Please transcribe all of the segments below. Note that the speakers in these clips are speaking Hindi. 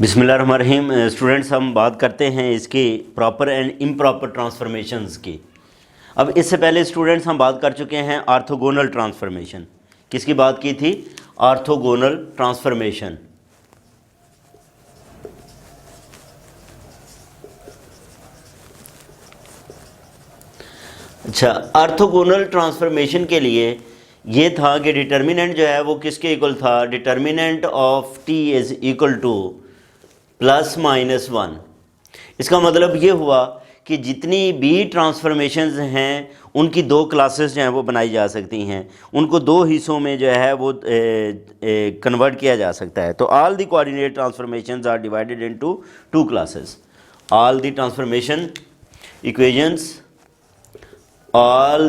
बिस्मिल्लाहिर्रहमानिर्रहीम। स्टूडेंट्स, हम बात करते हैं इसकी प्रॉपर एंड इम्प्रॉपर ट्रांसफॉर्मेशंस की। अब इससे पहले स्टूडेंट्स हम बात कर चुके हैं ऑर्थोगोनल ट्रांसफॉर्मेशन। किसकी बात की थी? Orthogonal transformation. अच्छा, ऑर्थोगोनल ट्रांसफॉर्मेशन के लिए ये था कि डिटर्मिनेंट जो है वो किसके इक्वल था? Determinant of T is equal to ±1। इसका मतलब ये हुआ कि जितनी भी ट्रांसफॉर्मेशंस हैं उनकी दो क्लासेस जो हैं वो बनाई जा सकती हैं, उनको दो हिस्सों में जो है वो कन्वर्ट किया जा सकता है। तो all the coordinate transformations are divided into two classes. All the transformation equations, all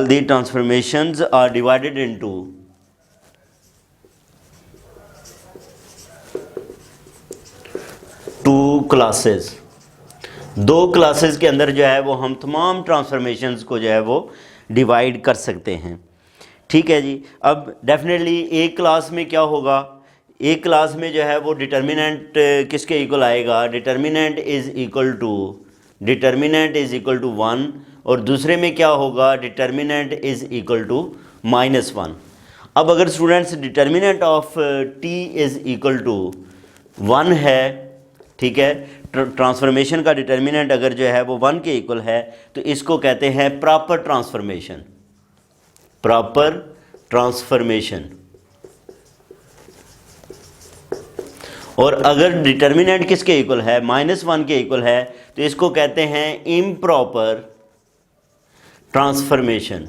the transformations are divided into two classes। दो क्लासेस के अंदर जो है वो हम तमाम ट्रांसफॉर्मेशंस को जो है वो डिवाइड कर सकते हैं। ठीक है जी। अब डेफिनेटली एक क्लास में क्या होगा? एक क्लास में जो है वो डिटर्मिनेंट किसके इक्वल आएगा? Determinant is equal to 1। और दूसरे में क्या होगा? Determinant is equal to -1। अब अगर students determinant of T is equal to 1 है, ठीक है, ट्रांसफॉर्मेशन का डिटर्मिनेंट अगर जो है वो 1 के इक्वल है, तो इसको कहते हैं प्रॉपर ट्रांसफॉर्मेशन। Proper transformation. और अगर डिटर्मिनेंट किसके इक्वल है? -1 के इक्वल है, तो इसको कहते हैं इम्प्रॉपर ट्रांसफॉर्मेशन।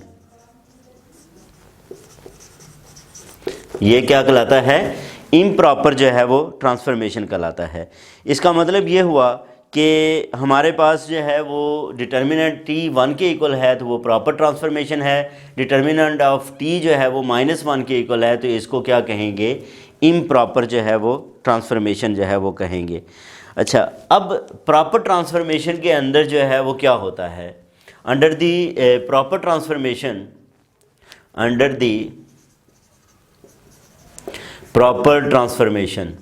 ये क्या कहलाता है? इम्प्रॉपर जो है वो ट्रांसफॉर्मेशन कहलाता है। इसका मतलब ये हुआ कि हमारे पास जो है वो डिटर्मिनेंट टी 1 के इक्वल है तो वो प्रॉपर ट्रांसफॉर्मेशन है। डिटर्मिनेंट ऑफ टी जो है वो -1 के इक्वल है तो इसको क्या कहेंगे? इम्प्रॉपर जो है वो ट्रांसफॉर्मेशन जो है वो कहेंगे। अच्छा, अब प्रॉपर ट्रांसफॉर्मेशन के अंदर जो है वो क्या होता है? Under the proper transformation, under the proper transformation,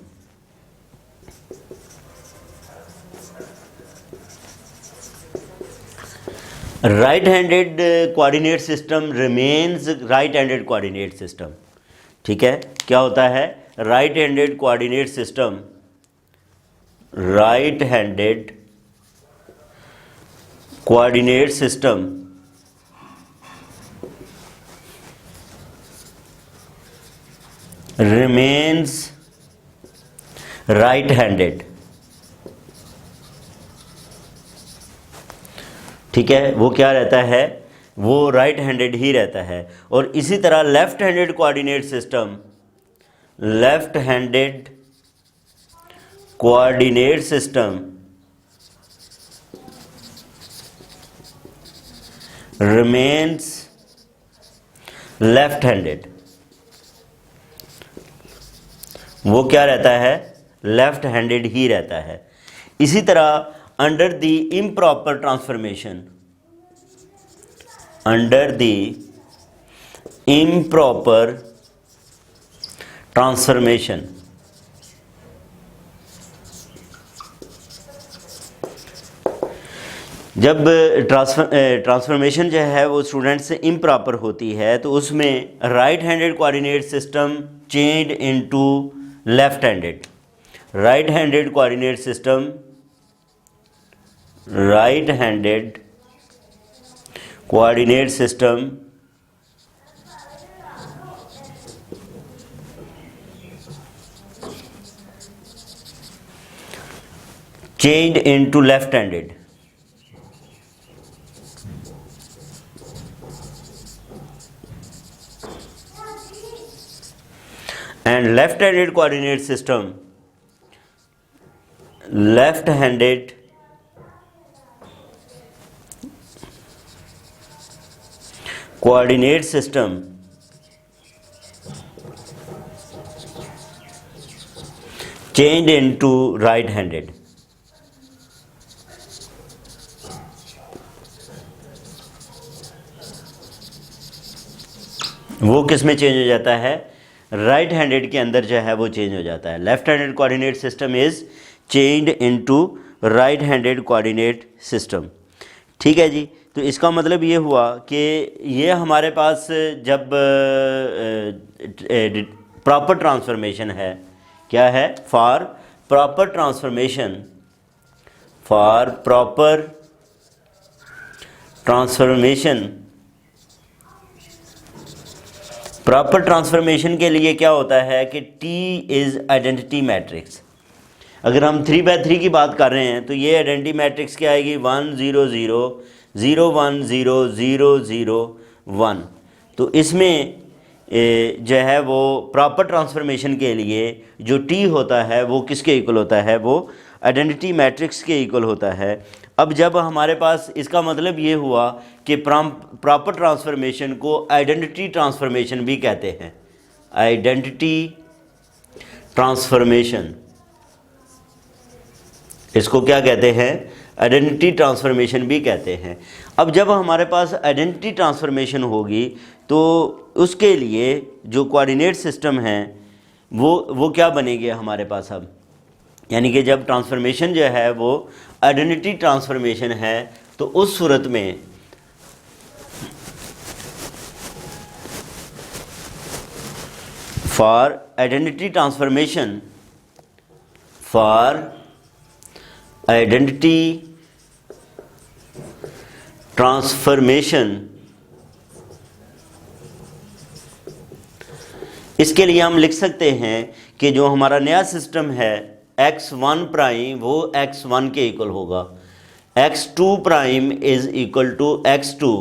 right handed coordinate system remains right handed coordinate system. ठीक है, क्या होता है? Right handed coordinate system, right handed coordinate system remains right handed. ठीक है, वो क्या रहता है? वो राइट हैंडेड ही रहता है। और इसी तरह left handed coordinate system, left handed coordinate system remains left handed. वो क्या रहता है? लेफ्ट हैंडेड ही रहता है। इसी तरह under the improper transformation, under the improper transformation, जब ट्रांसफॉर्मेशन जो है वो स्टूडेंट से इम्प्रॉपर होती है तो उसमें right handed coordinate system changed into left handed. Right handed coordinate system, right handed coordinate system changed into left handed। and left handed coordinate system, left handed coordinate system changed into right handed। वो किस में चेंज हो जाता है, राइट हैंडेड के अंदर जो है वो चेंज हो जाता है। Left handed coordinate system is changed into right handed coordinate system. ठीक है जी। तो इसका मतलब ये हुआ कि ये हमारे पास जब प्रॉपर ट्रांसफॉर्मेशन है, क्या है, for proper transformation, for proper transformation, proper transformation के लिए क्या होता है कि T इज़ आइडेंटिटी मैट्रिक्स। अगर हम 3x3 की बात कर रहे हैं तो ये आइडेंटिटी मैट्रिक्स क्या आएगी, 1 0 0 0 1 0 0 0 1। तो इसमें जो है वो प्रॉपर ट्रांसफॉर्मेशन के लिए जो T होता है वो किसके इक्वल होता है, वो आइडेंटिटी मैट्रिक्स के इक्वल होता है। अब जब हमारे पास, इसका मतलब ये हुआ कि प्रॉपर ट्रांसफॉर्मेशन को आइडेंटिटी ट्रांसफॉर्मेशन भी कहते हैं, आइडेंटिटी ट्रांसफॉर्मेशन, इसको क्या कहते हैं, आइडेंटिटी ट्रांसफॉर्मेशन भी कहते हैं। अब जब हमारे पास आइडेंटिटी ट्रांसफॉर्मेशन होगी तो उसके लिए जो कोऑर्डिनेट सिस्टम है वो क्या बनेंगे हमारे पास अब, यानी कि जब ट्रांसफॉर्मेशन जो है वो आइडेंटिटी ट्रांसफॉर्मेशन है तो उस सूरत में for identity transformation, for identity transformation, इसके लिए हम लिख सकते हैं कि जो हमारा नया सिस्टम है x1 प्राइम वो x1 के इक्वल होगा, x2 prime is equal to x2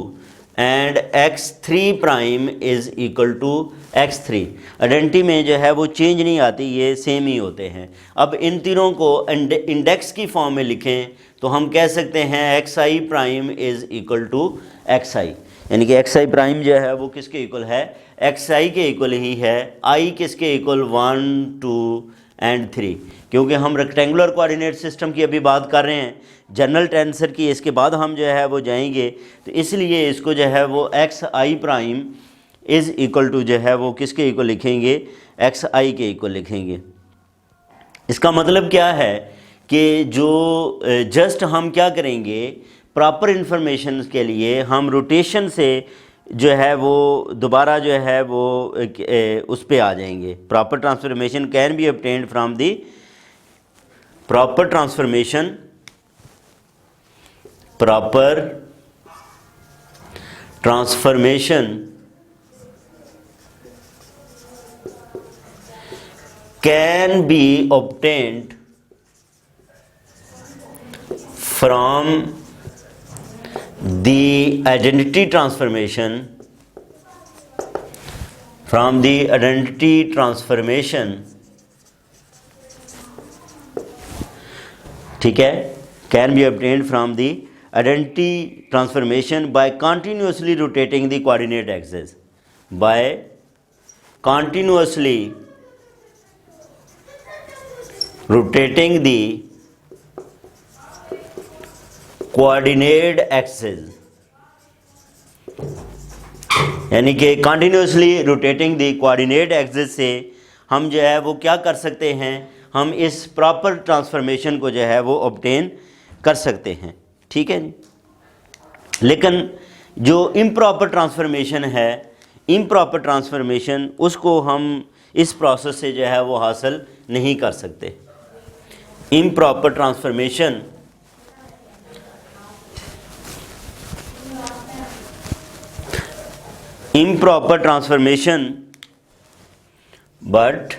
and x3 prime is equal to x3। Identity में जो है वो चेंज नहीं आती, ये सेम ही होते हैं। अब इन तीनों को इंडेक्स की फॉर्म में लिखें तो हम कह सकते हैं xi prime is equal to xi, यानी कि xi प्राइम जो है वो किसके इक्वल है, xi के इक्वल ही है। i किसके इक्वल, 1 2 एंड 3, क्योंकि हम रेक्टेंगुलर कोऑर्डिनेट सिस्टम की अभी बात कर रहे हैं, जनरल टेंसर की इसके बाद हम जो है वो जाएंगे, तो इसलिए इसको जो है वो xi prime is equal to जो है वो किसके इक्वल लिखेंगे, xi के इक्वल लिखेंगे। इसका मतलब क्या है कि जो जस्ट हम क्या करेंगे, प्रॉपर इंफॉर्मेशन के लिए हम रोटेशन से जो है वो दोबारा जो है वो उस पे आ जाएंगे। Proper transformation can be obtained from the proper transformation, proper transformation can be obtained from the identity transformation, from the identity transformation, ठीक है, can be obtained from the identity transformation by continuously rotating the coordinate axis, by continuously rotating the coordinate axis, यानी कि continuously rotating the coordinate axis से हम जो है वो क्या कर सकते हैं, हम इस प्रॉपर ट्रांसफॉर्मेशन को जो है वो ऑब्टेन कर सकते हैं। ठीक है जी। लेकिन जो इम्प्रॉपर ट्रांसफॉर्मेशन है, इम्प्रॉपर ट्रांसफॉर्मेशन उसको हम इस प्रोसेस से जो है वो हासिल नहीं कर सकते। Improper transformation improper transformation, but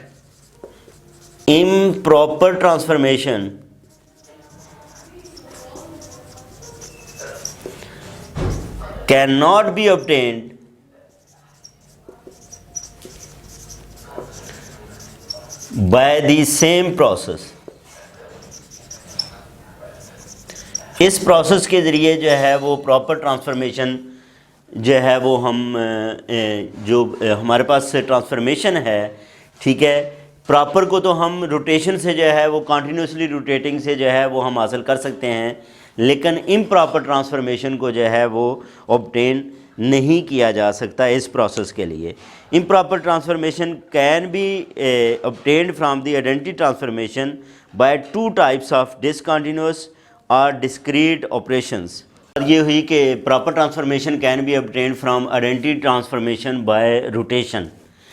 improper transformation cannot be obtained by the same process। इस प्रोसेस के ज़रिए जो है वो प्रॉपर ट्रांसफॉर्मेशन जो है वो हम जो हमारे पास ट्रांसफॉर्मेशन है, ठीक है, प्रॉपर को तो हम रोटेशन से जो है वो कंटिन्यूसली रोटेटिंग से जो है वो हम हासिल कर सकते हैं, लेकिन इम्प्रॉपर ट्रांसफॉर्मेशन को जो है वो ऑब्टेन नहीं किया जा सकता इस प्रोसेस के लिए। Improper transformation can be obtained from the identity transformation by two types of discontinuous और डिस्क्रीट ऑपरेशंस। ये हुई कि proper transformation can be obtained from identity transformation by rotation,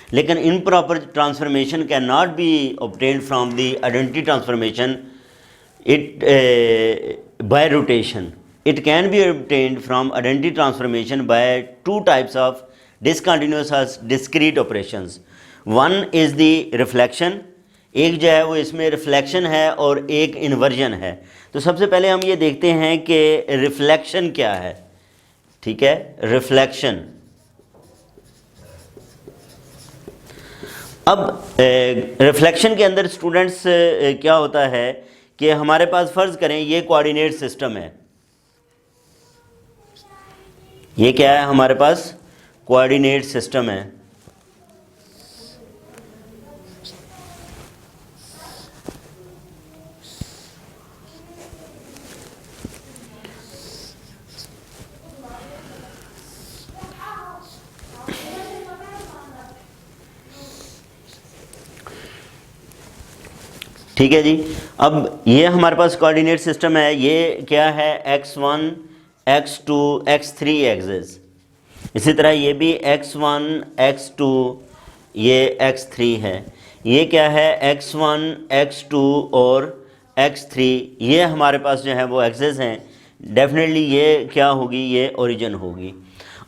लेकिन improper transformation can not be obtained from the identity transformation by rotation. It can be obtained from identity transformation by two types of discontinuous or discrete operations. One is the reflection, एक जो है वो इसमें रिफ्लेक्शन है और एक इन्वर्जन है। तो सबसे पहले हम ये देखते हैं कि रिफ्लेक्शन क्या है। ठीक है, रिफ्लेक्शन। अब रिफ्लेक्शन के अंदर स्टूडेंट्स क्या होता है कि हमारे पास फ़र्ज़ करें ये कोऑर्डिनेट सिस्टम है। ये क्या है, हमारे पास कोऑर्डिनेट सिस्टम है। ठीक है जी। अब ये हमारे पास कोऑर्डिनेट सिस्टम है। ये क्या है, x1 x2 x3 एक्सिस। इसी तरह ये भी x1 x2 ये x3 है। ये क्या है, x1 x2 और x3 ये हमारे पास जो है वो एक्सिस हैं। डेफिनेटली ये क्या होगी, ये ओरिजिन होगी।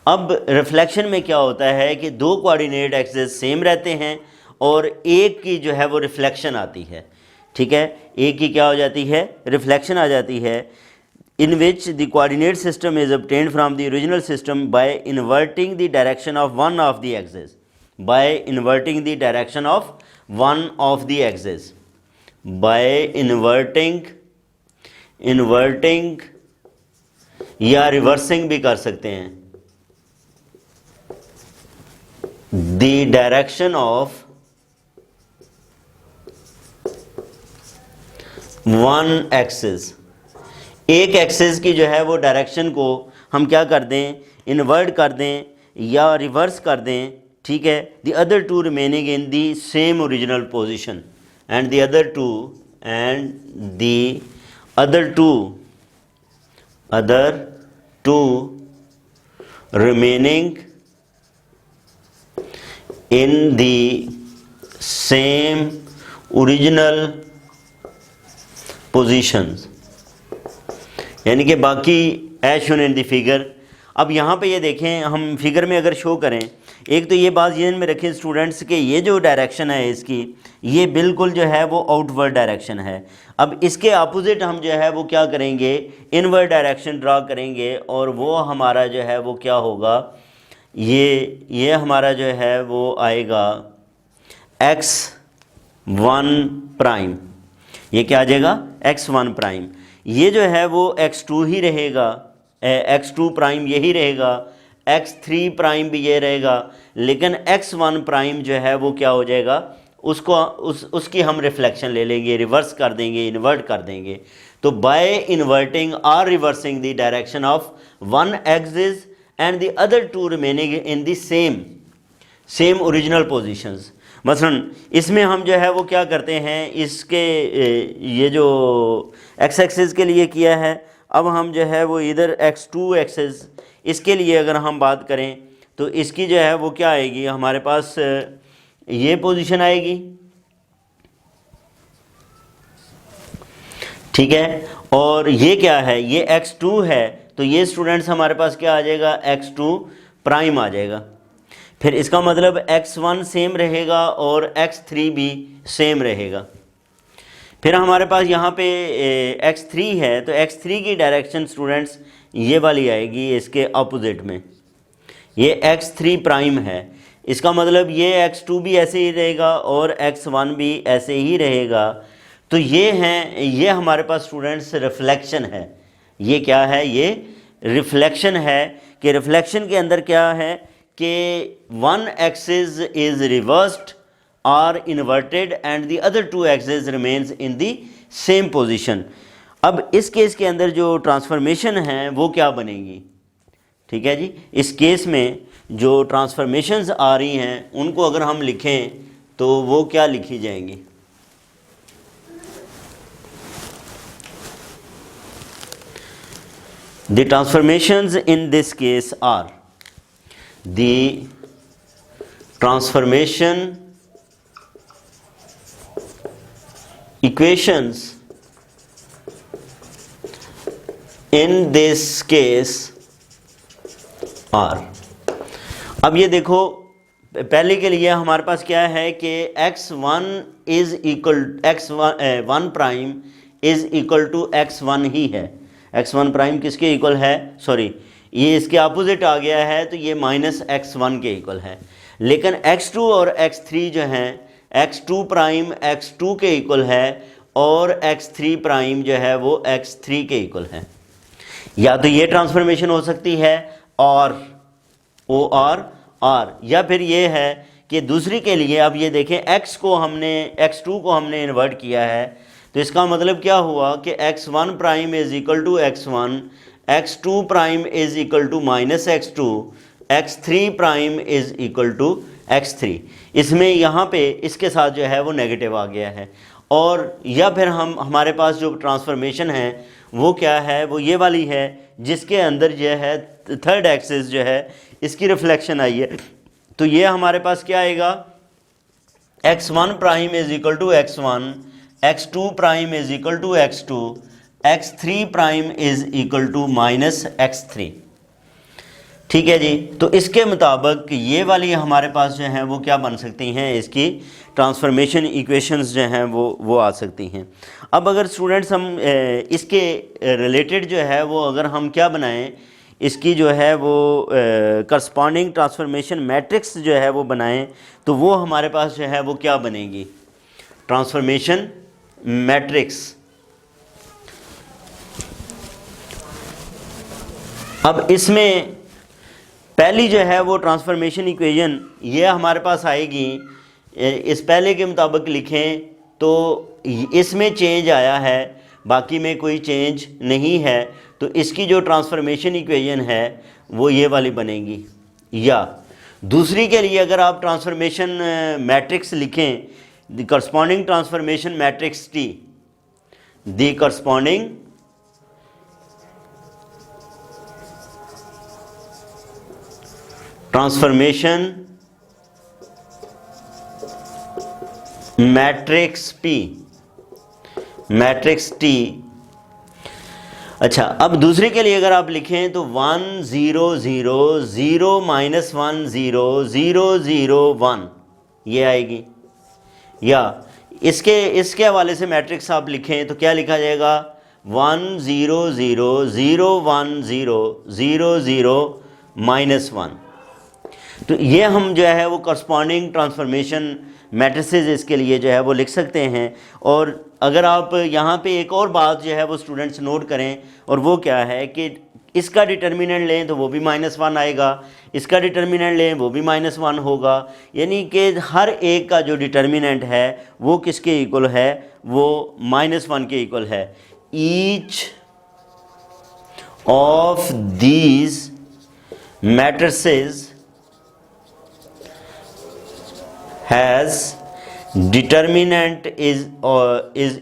अब रिफ्लेक्शन में क्या होता है कि दो कोऑर्डिनेट एक्सिस सेम रहते हैं और एक की जो है वो रिफ्लेक्शन आती है। ठीक है, एक की क्या हो जाती है, रिफ्लेक्शन आ जाती है। In which the coordinate system is obtained from the original system by inverting the direction of one of the axis, by inverting the direction of one of the axis, by inverting या रिवर्सिंग भी कर सकते हैं, the direction of one axis. एक एक्सिस की जो है वो डायरेक्शन को हम क्या कर दें, इन्वर्ट कर दें या रिवर्स कर दें। ठीक है, the other two remaining in the same original position and the other two remaining in the same original positions, यानी कि बाकी as shown in the figure. अब यहाँ पे ये देखें, हम फिगर में अगर शो करें, एक तो ये बात ध्यान में रखें स्टूडेंट्स कि ये जो डायरेक्शन है इसकी, ये बिल्कुल जो है वो आउटवर्ड डायरेक्शन है। अब इसके अपोजिट हम जो है वो क्या करेंगे, इनवर्ड डायरेक्शन ड्रा करेंगे और वो हमारा जो है वो क्या होगा, ये हमारा जो है वो आएगा x1 प्राइम। ये क्या आ जाएगा, x1 प्राइम। ये जो है वो x2 ही रहेगा, x2 प्राइम यही रहेगा, x3 प्राइम भी ये रहेगा, लेकिन x1 प्राइम जो है वो क्या हो जाएगा, उसकी हम रिफ्लेक्शन ले लेंगे, रिवर्स कर देंगे, इन्वर्ट कर देंगे। तो बाय इन्वर्टिंग और reversing the direction of one axis and the other two remaining in the same original positions. मसलन इसमें हम जो है वो क्या करते हैं, इसके ये जो एक्स एक्सिस के लिए किया है, अब हम जो है वो इधर x2 एक्सिस इसके लिए अगर हम बात करें तो इसकी जो है वो क्या आएगी, हमारे पास ये पोजीशन आएगी। ठीक है, और ये क्या है, ये x2 है, तो ये स्टूडेंट्स हमारे पास क्या आ जाएगा, x2 प्राइम आ जाएगा। फिर इसका मतलब x1 सेम रहेगा और x3 भी सेम रहेगा। फिर हमारे पास यहाँ पे x3 है, तो x3 की डायरेक्शन स्टूडेंट्स ये वाली आएगी इसके अपोजिट में, ये x3 प्राइम है। इसका मतलब ये x2 भी ऐसे ही रहेगा और x1 भी ऐसे ही रहेगा। तो ये हैं, ये हमारे पास स्टूडेंट्स रिफ्लेक्शन है। ये क्या है, ये रिफ्लेक्शन है। कि रिफ्लेक्शन के अंदर क्या है कि वन एक्सिस इज रिवर्स्ड और inverted and the other two axis remains in the same position. अब इस केस के अंदर जो ट्रांसफॉर्मेशन है वो क्या बनेगी, ठीक है जी। इस केस में जो ट्रांसफॉर्मेशंस आ रही हैं उनको अगर हम लिखें तो वो क्या लिखी जाएंगी, the transformations in this case are the transformation equations in this case are। अब ये देखो, पहले के लिए हमारे पास क्या है कि x1 is equal x1 prime is equal to x1 ही है। x1 प्राइम किसके इक्वल है, सॉरी ये इसके अपोजिट आ गया है तो ये माइनस x1 के इक्वल है। लेकिन x2 और x3 जो हैं x2 प्राइम x2 के इक्वल है और x3 प्राइम जो है वो x3 के इक्वल है। या तो ये ट्रांसफॉर्मेशन हो सकती है और ओ आर, या फिर ये है कि दूसरी के लिए, अब ये देखें x2 को हमने इन्वर्ट किया है तो इसका मतलब क्या हुआ कि x1 prime is equal to x1, x2 prime is equal to minus x2, x3 prime is equal to x3। इसमें यहाँ पे इसके साथ जो है वो नेगेटिव आ गया है। और या फिर हमारे पास जो ट्रांसफॉर्मेशन है वो क्या है, वो ये वाली है जिसके अंदर जो है थर्ड एक्सिस जो है इसकी रिफ्लेक्शन आई है। तो ये हमारे पास क्या आएगा, x1 prime is equal to x1, x2 prime is equal to x2, x3 prime is equal to minus x3। ठीक है जी। तो इसके मुताबिक ये वाली हमारे पास जो है वो क्या बन सकती हैं, इसकी ट्रांसफॉर्मेशन इक्वेशंस जो हैं वो आ सकती हैं। अब अगर स्टूडेंट्स हम इसके रिलेटेड जो है वो अगर हम क्या बनाएं, इसकी जो है वो करस्पॉन्डिंग ट्रांसफॉर्मेशन मैट्रिक्स जो है वो बनाएं तो वो हमारे पास जो है वो क्या बनेगी, ट्रांसफॉर्मेशन मैट्रिक्स। अब इसमें पहली जो है वो ट्रांसफॉर्मेशन इक्वेशन ये हमारे पास आएगी, इस पहले के मुताबिक लिखें तो इसमें चेंज आया है, बाकी में कोई चेंज नहीं है, तो इसकी जो ट्रांसफॉर्मेशन इक्वेशन है वो ये वाली बनेगी। या दूसरी के लिए अगर आप ट्रांसफॉर्मेशन मैट्रिक्स लिखें, the corresponding transformation matrix T, the corresponding transformation matrix P, matrix T. अच्छा, अब दूसरे के लिए अगर आप लिखें तो 1 0 0 0 माइनस 1 0 0 0 1 ये आएगी। या इसके हवाले से मैट्रिक्स आप लिखें तो क्या लिखा जाएगा, 1 0 0 0 1 0 0 0 माइनस 1। तो ये हम जो है वो करस्पॉन्डिंग ट्रांसफॉर्मेशन मैट्रिसेस इसके लिए जो है वो लिख सकते हैं। और अगर आप यहाँ पे एक और बात जो है वो स्टूडेंट्स नोट करें, और वो क्या है कि इसका डिटर्मिनेंट लें तो वो भी -1 आएगा, इसका डिटर्मिनेंट लें वो भी -1 होगा। यानी कि हर एक का जो डिटर्मिनेंट है वो किसके इक्वल है, वो -1 के इक्वल है। Each of these matrices has determinant is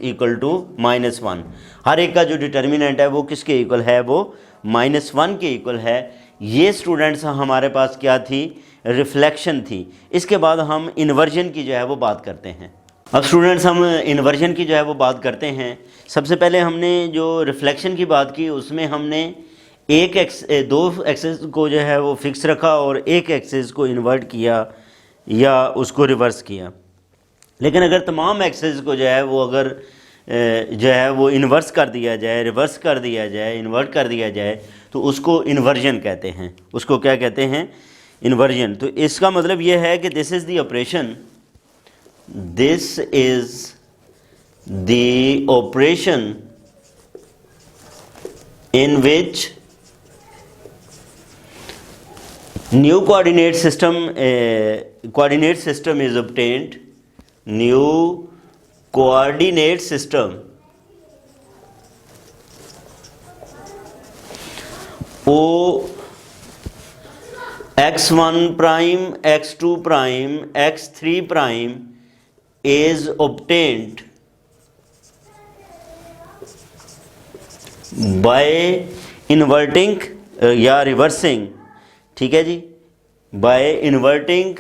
equal to -1। हर एक का जो डिटर्मिनेंट है वो किसके इक्वल है, वो -1 के इक्वल है। ये स्टूडेंट्स हमारे पास क्या थी, रिफ्लेक्शन थी। इसके बाद हम इन्वर्जन की जो है वो बात करते हैं। अब स्टूडेंट्स हम इन्वर्जन की जो है वो बात करते हैं। सबसे पहले हमने जो रिफ्लेक्शन की बात की उसमें हमने दो एक्सिस को जो है वो फिक्स रखा और एक एक्सिस को इन्वर्ट किया या उसको रिवर्स किया। लेकिन अगर तमाम एक्सिस को जो है वो अगर जो है वो इन्वर्स कर दिया जाए, रिवर्स कर दिया जाए, इन्वर्ट कर दिया जाए तो उसको इन्वर्जन कहते हैं। उसको क्या कहते हैं, इन्वर्जन। तो इसका मतलब ये है कि this is the operation, this is the operation in which new coordinate system is obtained, new coordinate system O x1 prime x2 prime x3 prime is obtained by inverting या रिवर्सिंग, ठीक है जी, by inverting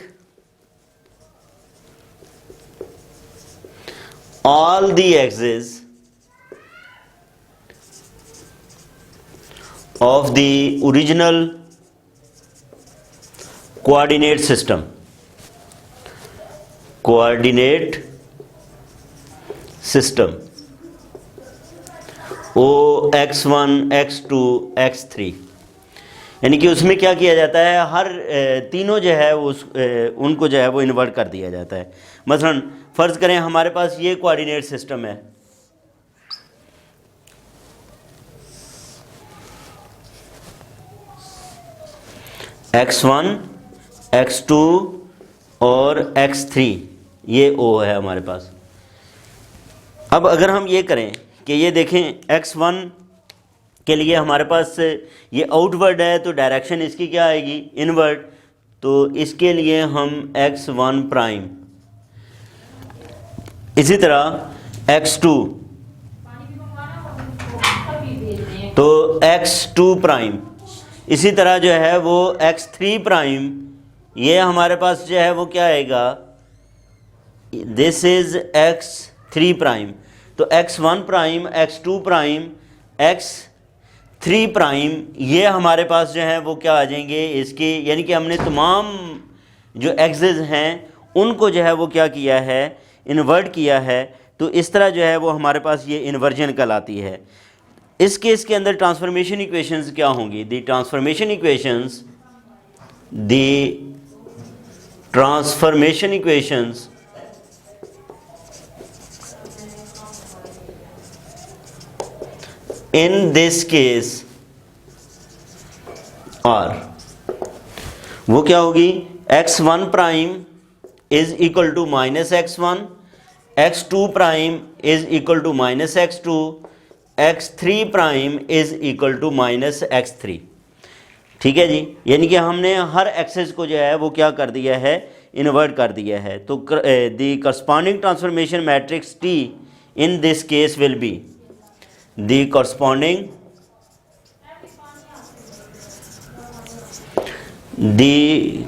all the axes of the original coordinate system, coordinate system O x1 x2 x3, यानी कि उसमें क्या किया जाता है, हर तीनों जो है उनको जो है वो इन्वर्ट कर दिया जाता है। मसलन फ़र्ज़ करें हमारे पास ये कोऑर्डिनेट सिस्टम है, x1 x2 और x3, ये O है हमारे पास। अब अगर हम ये करें कि ये देखें x1 के लिए हमारे पास ये आउटवर्ड है तो डायरेक्शन इसकी क्या आएगी, इनवर्ड, तो इसके लिए हम x1 प्राइम, इसी तरह x2 तो x2 प्राइम, इसी तरह जो है वो x3 प्राइम, ये हमारे पास जो है वो क्या आएगा, दिस इज x3 प्राइम, तो x1 prime x2 prime x3 prime ये हमारे पास जो है वो क्या आ जाएंगे इसके, यानी कि हमने तमाम जो एक्सेस हैं उनको जो है वो क्या किया है, इन्वर्ट किया है। तो इस तरह जो है वो हमारे पास ये इन्वर्जन कहलाती है। इस केस के अंदर ट्रांसफॉर्मेशन इक्वेशंस क्या होंगी, the transformation equations in this case are, वो क्या होगी, x1 prime is equal to minus x1, x2 prime is equal to minus x2, x3 prime is equal to minus x3, ठीक है जी। यानी कि हमने हर एक्सेस को जो है वो क्या कर दिया है, इन्वर्ट कर दिया है। तो the corresponding transformation matrix T in this case will be the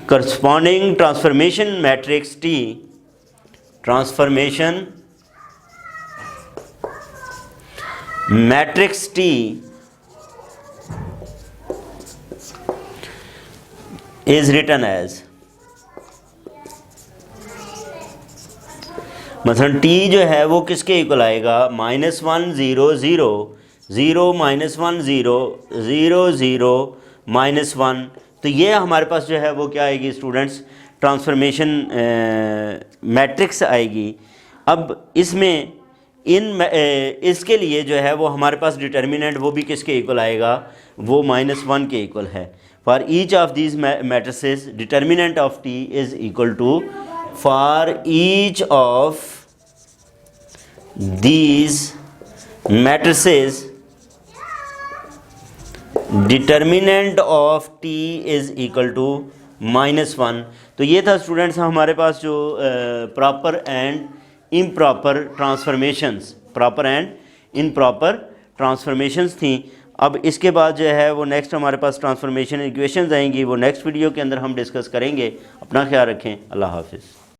corresponding transformation matrix T, transformation matrix T is written as, मतलब T जो है वो किसके इक्वल आएगा, -1 0 0 0 -1 0 0 0 -1, तो ये हमारे पास जो है वो क्या आएगी स्टूडेंट्स, ट्रांसफॉर्मेशन मैट्रिक्स आएगी। अब इसमें इसके लिए जो है वो हमारे पास डिटर्मिनेंट वो भी किसके इक्वल आएगा, वो -1 के इक्वल है। For each of these matrices determinant of T is equal to, for each of these matrices determinant of T is equal to -1। तो ये था स्टूडेंट्स हमारे पास जो प्रॉपर एंड इम्प्रॉपर ट्रांसफॉर्मेशंस थी। अब इसके बाद जो है वो नेक्स्ट हमारे पास ट्रांसफॉर्मेशन इक्वेशंस आएंगी, वो नेक्स्ट वीडियो के अंदर हम डिस्कस करेंगे। अपना ख्याल रखें, अल्लाह हाफिज़।